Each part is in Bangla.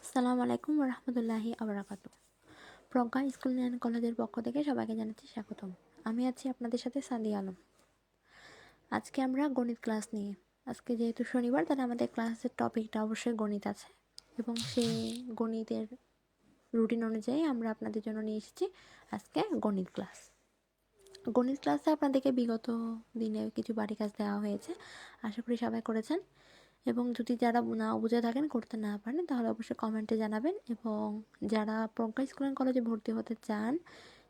আসসালামু আলাইকুম রহমতুল্লাহি আবরাকাতু। প্রজ্ঞা স্কুল অ্যান্ড কলেজের পক্ষ থেকে সবাইকে জানাচ্ছি স্বাগতম। আমি আছি আপনাদের সাথে সাদিয়া আলম। আজকে আমরা গণিত ক্লাস নিয়ে, আজকে যেহেতু শনিবার, তাহলে আমাদের ক্লাসের টপিকটা অবশ্যই গণিত আছে, এবং সেই গণিতের রুটিন অনুযায়ী আমরা আপনাদের জন্য নিয়ে এসেছি আজকে গণিত ক্লাস। গণিত ক্লাসে আপনাদেরকে বিগত দিনে কিছু বাড়ি কাজ দেওয়া হয়েছে, আশা করি সবাই করেছেন। এবং যদি যারা না বুঝে থাকেন, করতে না পারেন, তাহলে অবশ্যই কমেন্টে জানাবেন। এবং যারা প্রজ্ঞা স্কুল অ্যান্ড কলেজে ভর্তি হতে চান,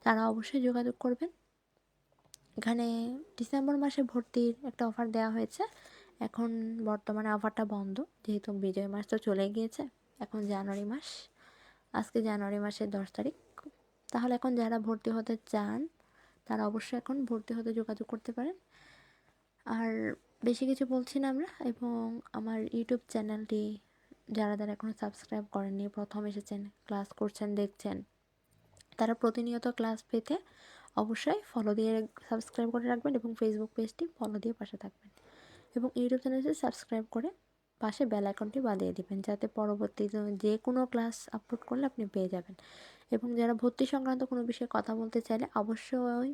তারা অবশ্যই যোগাযোগ করবেন। এখানে ডিসেম্বর মাসে ভর্তির একটা অফার দেওয়া হয়েছে। এখন বর্তমানে অফারটা বন্ধ, যেহেতু বিজয় মাস তো চলে গিয়েছে। এখন জানুয়ারি মাস, আজকে জানুয়ারি মাসের 10 তারিখ। তাহলে এখন যারা ভর্তি হতে চান, তারা অবশ্যই এখন ভর্তি হতে যোগাযোগ করতে পারেন। আর বেশি কিছু বলছি না আমরা। এবং আমার ইউটিউব চ্যানেলটি যারা এখনও সাবস্ক্রাইব করেননি, প্রথম এসেছেন, ক্লাস করছেন, দেখছেন, তারা প্রতিনিয়ত ক্লাস পেতে অবশ্যই ফলো দিয়ে সাবস্ক্রাইব করে রাখবেন, এবং ফেসবুক পেজটি ফলো দিয়ে পাশে থাকবেন, এবং ইউটিউব চ্যানেলটি সাবস্ক্রাইব করে পাশে বেল আইকনটি বাজিয়ে দেবেন, যাতে পরবর্তী যে কোনো ক্লাস আপলোড করলে আপনি পেয়ে যাবেন। এবং যারা ভর্তি সংক্রান্ত কোনো বিষয়ে কথা বলতে চাইলে অবশ্যই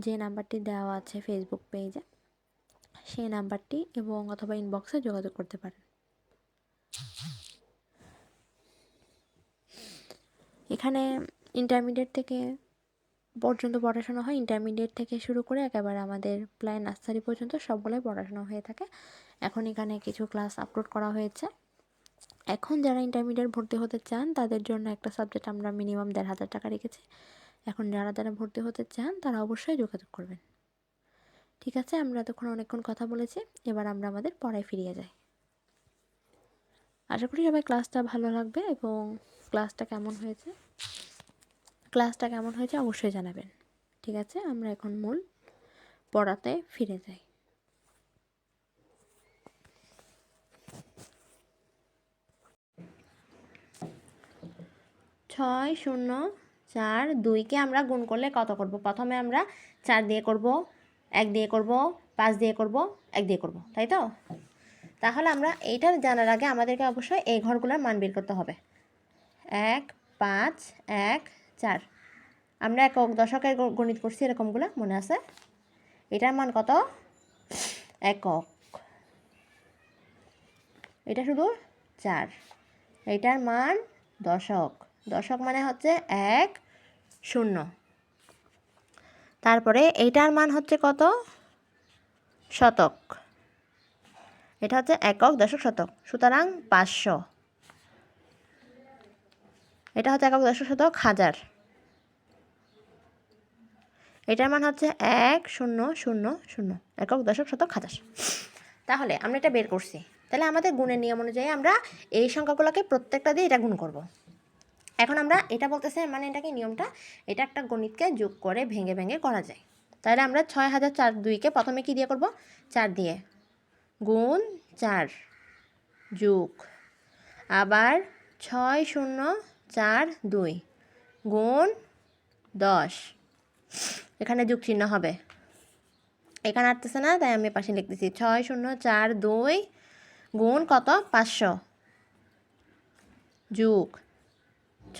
যে নাম্বারটি দেওয়া আছে ফেসবুক পেজে, সেই নাম্বারটি এবং অথবা ইনবক্সে যোগাযোগ করতে পারেন। এখানে ইন্টারমিডিয়েট থেকে পর্যন্ত পড়াশোনা হয়। ইন্টারমিডিয়েট থেকে শুরু করে একেবারে আমাদের প্রায় নার্সারি পর্যন্ত সবগুলোই পড়াশোনা হয়ে থাকে। এখন এখানে কিছু ক্লাস আপলোড করা হয়েছে। এখন যারা ইন্টারমিডিয়েট ভর্তি হতে চান, তাদের জন্য একটা সাবজেক্ট আমরা মিনিমাম ১,৫০০ টাকা রেখেছি। এখন যারা ভর্তি হতে চান, তারা অবশ্যই যোগাযোগ করবেন। ঠিক আছে, আমরা এতক্ষণ অনেকক্ষণ কথা বলেছি, এবার আমরা আমাদের পড়ায় ফিরিয়ে যাই। আশা করি সবাই ক্লাসটা ভালো লাগবে, এবং ক্লাসটা কেমন হয়েছে অবশ্যই জানাবেন। ঠিক আছে, আমরা এখন মূল পড়াতে ফিরে যাই। 6, 0, 4, 2কে আমরা গুণ করলে কত করব? প্রথমে আমরা 4 দিয়ে করব, 1 দিয়ে করব, 5 দিয়ে করব, 1 দিয়ে করব, তাই তো? তাহলে আমরা এইটা জানার আগে আমাদেরকে অবশ্যই এই ঘরগুলোর মান বের করতে হবে। 1, 5, 1, 4। আমরা একক দশকের গণিত করছি, এরকমগুলো মনে আছে? এটার মান কত? একক। এটা শুধু 4। এটার মান দশক। দশক মানে হচ্ছে 1, 0। তারপরে এইটার মান হচ্ছে কত? শতক। এটা হচ্ছে একক, দশক, শতক, সুতরাং 500। এটা হচ্ছে একক, দশক, শতক, হাজার। এটার মান হচ্ছে 1, 0, 0, 0, একক, দশক, শতক, হাজার। তাহলে আমরা এটা বের করছি। তাহলে আমাদের গুণের নিয়ম অনুযায়ী আমরা এই সংখ্যাগুলোকে প্রত্যেকটা দিয়ে এটা গুণ করব। এখন আমরা এটা বলতেছে, মানে এটা কি নিয়মটা, এটা একটা গণিতকে যোগ করে ভেঙে ভেঙে করা যায়। তাহলে আমরা 6004 প্রথমে কি দিয়ে করব? 4 দিয়ে গুণ 4 যোগ, আবার 6042 গুণ 10। এখানে যোগ চিহ্ন হবে, এখানে আসতেছে না, তাই আমি পাশে লিখতেছি 6042 গুণ কত? 500 যোগ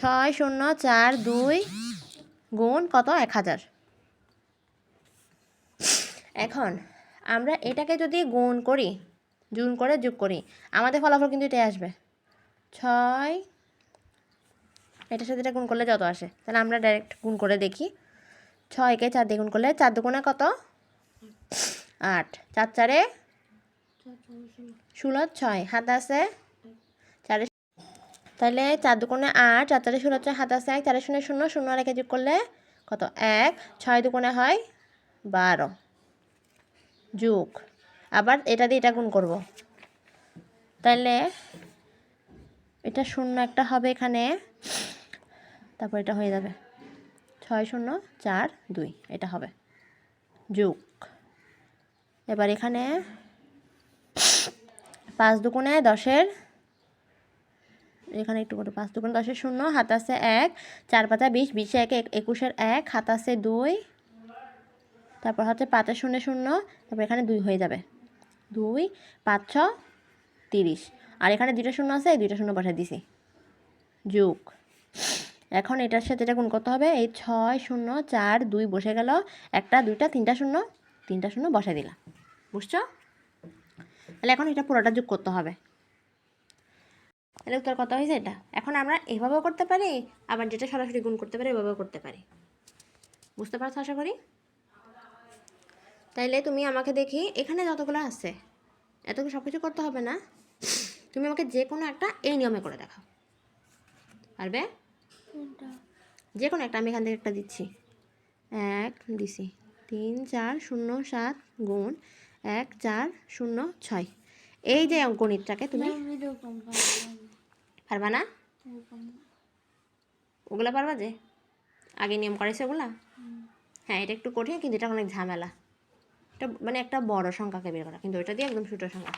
6042 গুণ কত? 1000। এখন আমরা এটাকে যদি গুণ করি, গুণ করে যোগ করি, আমাদের ফলাফল কিন্তু এটাই আসবে 6। এটার সাথে এটা গুণ করলে যত আসে, তাহলে আমরা ডাইরেক্ট গুণ করে দেখি। 6কে 4 দিয়ে গুণ করলে 4 দুগুণে কত? 8। 4 4-এ 16, 6 হাত আছে 4। তাহলে 4 দুগুণে 8, 4 4-এ 16, 6 হাত আছে 1, 4 0 0 0 রেখে যোগ করলে কত? 1। 6 দুগুণে হয় 12 যোগ, আবার এটা দিয়ে এটা গুণ করব, তাহলে এটা 0 একটা হবে এখানে, তারপর এটা হয়ে যাবে 6042, এটা হবে যোগ। এবার এখানে 5 দুগুণে 10-এর, এখানে একটু করে 5 দুগুণে 10-এর 0, হাত আছে 1, 4 5 20, 20-এ 1, 21-এর 1, হাত আছে 2, তারপর হচ্ছে 5-এর 0 0, তারপর এখানে 2 হয়ে যাবে 2, 5 6 30। আর এখানে 2টা শূন্য আছে, এই 2টা শূন্য বসাই দিছি, যোগ। এখন এটার সাথে এটা গুণ করতে হবে, এই 6 0 4 2 বসে গেল, 1 2 3টা শূন্য বসাই দিলাম, বুঝছো? তাহলে এখন এটা পুরোটা যোগ করতে হবে। তাহলে উত্তর কত হয়েছে এটা। এখন আমরা এভাবেও করতে পারি, আবার যেটা সরাসরি গুণ করতে পারি এভাবেও করতে পারি। বুঝতে পারছো আশা করি? তাইলে তুমি আমাকে দেখি এখানে যতগুলো আছে, এতগুলো সব কিছু করতে হবে না, তুমি আমাকে যে কোনো একটা এই নিয়মে করে দেখাও, পারবে? যে কোনো একটা, আমি এখান থেকে একটা দিচ্ছি, 1 দিছি, 3 4 0 7 গুণ 1 4 0 6। এই যে গণিতটাকে তুমি পারবা না? ওগুলা পারবা যে আগে নিয়ম করেছে ওগুলা? হ্যাঁ, এটা একটু কঠিন, কিন্তু এটা অনেক ঝামেলা। এটা মানে একটা বড় সংখ্যাকে বের করা, কিন্তু ওইটা দিয়ে একদম ছোটো সংখ্যা।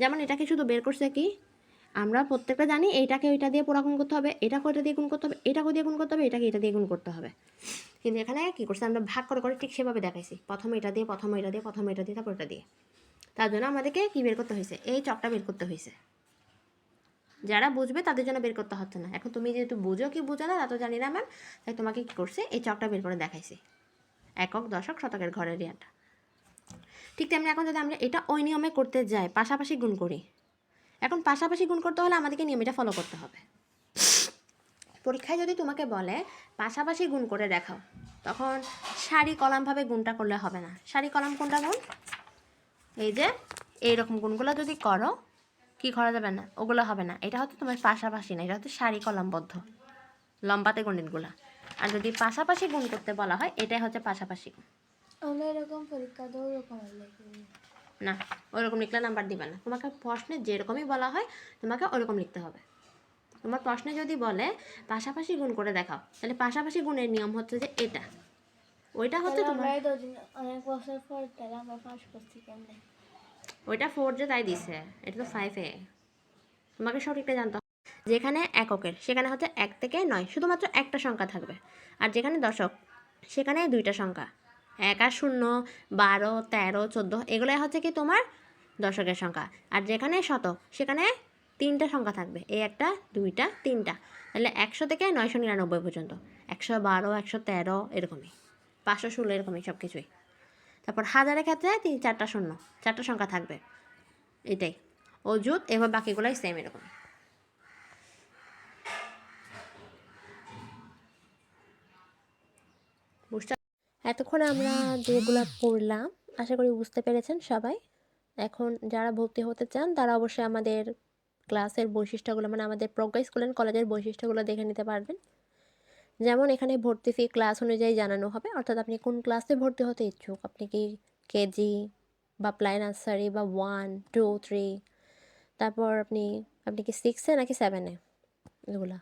যেমন এটাকে শুধু বের করছে কি, আমরা প্রত্যেকটা জানি এইটাকে ওইটা দিয়ে পুরা গুণ করতে হবে, এটাকে ওইটা দিয়ে গুণ করতে হবে, এটাকে দিয়ে গুণ করতে হবে, এটাকে এটা দিয়ে গুণ করতে হবে। কিন্তু এখানে কী করছে, আমরা ভাগ করে করে ঠিক সেভাবে দেখাইছি, প্রথমে এটা দিয়ে, প্রথমে এটা দিয়ে, প্রথমে এটা দিয়ে, তারপর এটা দিয়ে। তার জন্য আমাদেরকে কী বের করতে হয়েছে, এই চকটা বের করতে হয়েছে। যারা বুঝবে তাদের জন্য বের করতে হচ্ছে না। এখন তুমি যেহেতু বুঝো কি বুঝো না তা তো জানি না ম্যাম, তাই তোমাকে কী করছে, এই চকটা বের করে দেখাইছি, একক দশক শতকের ঘরের রিয়াটা। ঠিক তেমনি এখন যদি আমরা এটা ওই নিয়মে করতে যাই, পাশাপাশি গুণ করি, এখন পাশাপাশি গুণ করতে হলে আমাদেরকে নিয়মটা ফলো করতে হবে। পরীক্ষায় যদি তোমাকে বলে পাশাপাশি গুণ করে দেখাও, তখন সারি কলামভাবে গুণটা করলে হবে না। সারি কলাম কোনটা গুণ, এই যে এইরকম গুণগুলো যদি করো, কি করা যাবে না, ওগুলো হবে না। এটা হচ্ছে তোমার পাশাপাশি না, এটা হচ্ছে সারি কলামবদ্ধ লম্বাতে গণিতগুলা। আর যদি পাশাপাশি গুণ করতে বলা হয়, এটাই হচ্ছে পাশাপাশি গুণ। এরকম পরীক্ষা তো ওরকম না, ওইরকম লিখলে নাম্বার দিবে না। তোমাকে প্রশ্নে যেরকমই বলা হয় তোমাকে ওরকম লিখতে হবে। তোমার প্রশ্নে যদি বলে পাশাপাশি গুণ করে দেখাও, তাহলে পাশাপাশি গুণের নিয়ম হচ্ছে যে এটা, ওইটা হচ্ছে তোমার অনেক বছর পর তাহলে আমরা পাস করছি কেমনে? ওইটা 4 যে তাই দিছে, এটা তো 5-এ। তোমাকে সঠিকটা জানতে হবে। যেখানে এককের সেখানে হচ্ছে 1 থেকে 9 শুধুমাত্র একটা সংখ্যা থাকবে, আর যেখানে দশক সেখানে 2টা সংখ্যা, 1 আর 0, 12 13 14, এগুলাই হচ্ছে কি তোমার দশকের সংখ্যা। আর যেখানে শতক সেখানে 3টা সংখ্যা থাকবে, এই 1টা 2টা 3টা। তাহলে 100 থেকে 999 পর্যন্ত, 112 113 এরকমই, 516 এরকমই সব কিছুই। তারপর হাজারের ক্ষেত্রে 4টা শূন্য, 4টা সংখ্যা থাকবে, এটাই অযুত। এবার বাকিগুলাই সেম এরকম। বুঝতে এতক্ষণ আমরা যেগুলো পড়লাম আশা করি বুঝতে পেরেছেন সবাই। এখন যারা ভর্তি হতে চান তারা অবশ্যই আমাদের ক্লাসের বৈশিষ্ট্যগুলো, মানে আমাদের প্রজ্ঞা স্কুল অ্যান্ড কলেজের বৈশিষ্ট্যগুলো দেখে নিতে পারবেন। যেমন এখানে ভর্তি ফি ক্লাস অনুযায়ী জানানো হবে, অর্থাৎ আপনি কোন ক্লাসে ভর্তি হতে ইচ্ছুক, আপনি কি কেজি বা প্লাই নার্সারি বা 1 2 3, তারপর আপনি কি 6-এ নাকি 7-এ, এগুলা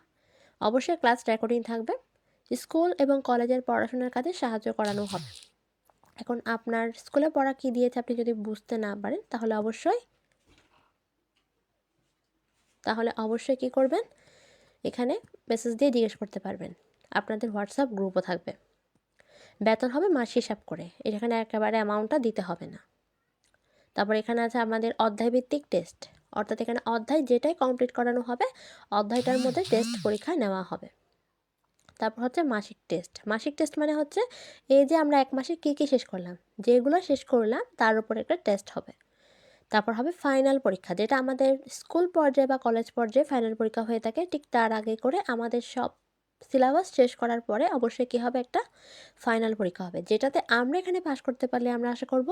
অবশ্যই ক্লাস রেকর্ডিং থাকবে। স্কুল এবং কলেজের পড়াশোনার কাজে সাহায্য করানো হবে। এখন আপনার স্কুলে পড়া কী দিয়েছে আপনি যদি বুঝতে না পারেন, তাহলে অবশ্যই কী করবেন, এখানে মেসেজ দিয়ে জিজ্ঞেস করতে পারবেন। আপনাদের হোয়াটসঅ্যাপ গ্রুপও থাকবে। বেতন হবে মাস হিসাব করে, এখানে একেবারে অ্যামাউন্টটা দিতে হবে না। তারপর এখানে আছে আমাদের অধ্যায়ভিত্তিক টেস্ট, অর্থাৎ এখানে অধ্যায় যেটাই কমপ্লিট করানো হবে অধ্যায়টার মধ্যে টেস্ট পরীক্ষা নেওয়া হবে। তারপর হচ্ছে মাসিক টেস্ট। মাসিক টেস্ট মানে হচ্ছে এই যে আমরা 1 মাসে কী কী শেষ করলাম, যেগুলো শেষ করলাম তার উপর একটা টেস্ট হবে। তারপর হবে ফাইনাল পরীক্ষা, যেটা আমাদের স্কুল পর্যায়ে বা কলেজ পর্যায়ে ফাইনাল পরীক্ষা হয়ে থাকে, ঠিক তার আগে করে আমাদের সব সিলেবাস শেষ করার পরে অবশ্যই কী হবে, একটা ফাইনাল পরীক্ষা হবে, যেটাতে আমরা এখানে পাশ করতে পারলে আমরা আশা করব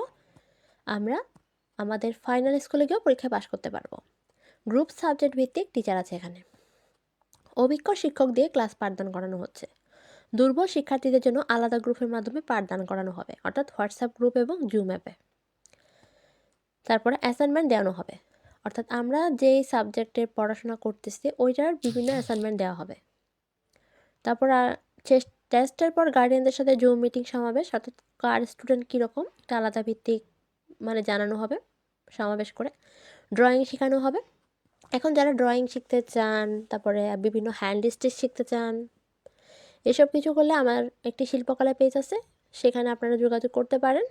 আমরা আমাদের ফাইনাল স্কুলে গিয়েও পরীক্ষায় পাশ করতে পারবো। গ্রুপ সাবজেক্ট ভিত্তিক টিচার আছে এখানে, অভিজ্ঞ শিক্ষক দিয়ে ক্লাস পাঠদান করানো হচ্ছে। দুর্বল শিক্ষার্থীদের জন্য আলাদা গ্রুপের মাধ্যমে পাঠদান করানো হবে, অর্থাৎ হোয়াটসঅ্যাপ গ্রুপ এবং জুম অ্যাপে। তারপরে অ্যাসাইনমেন্ট দেওয়ানো হবে, অর্থাৎ আমরা যেই সাবজেক্টের পড়াশোনা করতেছি ওইটার বিভিন্ন অ্যাসাইনমেন্ট দেওয়া হবে। তারপর টেস্টের পর গার্ডিয়ানদের সাথে জুম মিটিং সমাবেশ, অর্থাৎ কার স্টুডেন্ট কীরকম এটা আলাদা ভিত্তিক মানে জানানো হবে সমাবেশ করে। ড্রয়িং শেখানো হবে। এখন যারা ড্রয়িং শিখতে চান, তারপরে বিভিন্ন হ্যান্ড স্টিচ শিখতে চান, এসব কিছু করলে আমার একটি শিল্পকলা পেজ আছে, সেখানে আপনারা যোগাযোগ করতে পারেন।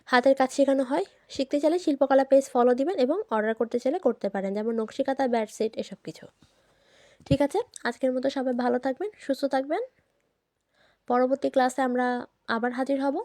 হাতের কাজ শেখানো হয়। শিখতে চাইলে শিল্পকলা পেজ ফলো দিবেন এবং অর্ডার করতে চাইলে করতে পারেন, যেমন নকশিকাঁথা, বেডশিট এসব কিছু। ঠিক আছে, আজকের মতো সবাই ভালো থাকবেন, সুস্থ থাকবেন। পরবর্তী ক্লাসে আমরা আবার হাজির হব।